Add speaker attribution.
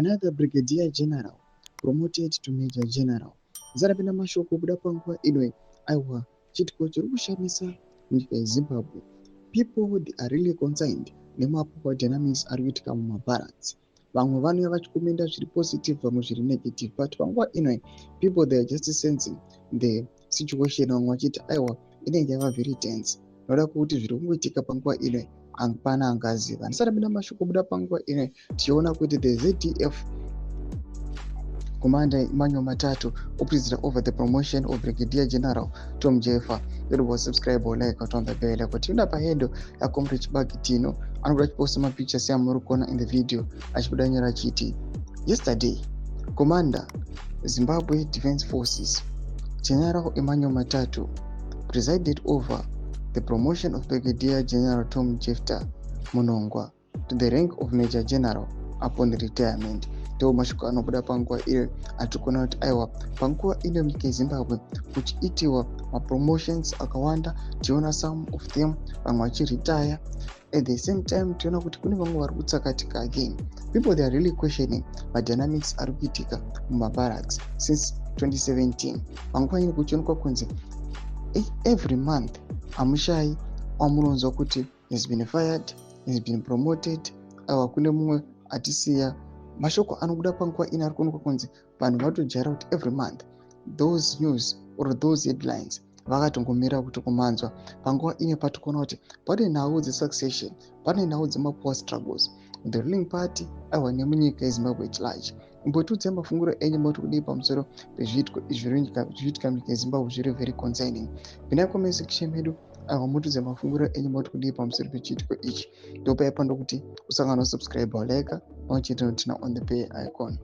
Speaker 1: Another brigadier general promoted to major general. Zarapinda mashoko kuda panguva ino aiwa chitiko chiri kushamisa nyika yeZimbabwe. People they are really concerned nemapower dynamics ari kuitika mumabarracks. Vamwe vanouya vachikomenda zviri positive, vamwe zviri negative, but panguva ino people they are just sensing the situation. Vamwe vachiti aiwa inenge yava very tense, noda kuti zviri kungoitika panguva ino hapana angaziva. Ndisati mashoko kubuda panguva ino tichiona kuti the ZDF Commander Emmanuel Matatu opposite over the promotion of Brigadier General Tom Jeffer. That was subscribe or like on the bell. Continue up ahead ya Comrade Bagitino and we'll post some pictures ya Murukona in the video. Ashbudanyara Chiti. Yesterday, Commander Zimbabwe Defense Forces General Emmanuel Matatu presided over the promotion of Brigadier General Tom Jeffer Munongwa to the rank of Major General upon retirement. Ndo mashoko anobuda panguva iyo atikona kuti aiwa panguva ino nyika yeZimbabwe kuchiitiwa mapromotions akawanda, tiona some of them vamwe vachiretire. At the same time tiona kuti kune vamwe vari kutsakatika again. People they are really questioning madynamics ari kuitika mumabarracks since 2017. Panguva ino kuchionekwa kunzi every month amushai wamunonzwa kuti has been fired, has been promoted, aiwa kune mumwe atisiya. Mashoko anobuda panguva ino ari kuonekwa kunzi vanhu vatojaira kuti every month those news or those headlines vakatongomira kuti kumanzwa. Panguva ino patikuona kuti pane nhau dzesuccession, pane nhau dzemapower struggles the ruling party aiwa nemunyika yeZimbabwe at large. Imbotudza mafunguro enyu moti kudii pamusoro pezviitiko zvichiitika munyika yeZimbabwe zviri very concerning. Pinai comment section medu aiwa mutudza mafunguro enyu moti kudii pamusoro pechiitiko ichi. Ndopai pando kuti usangano subscribe or like pamwe chete notina on the bell icon.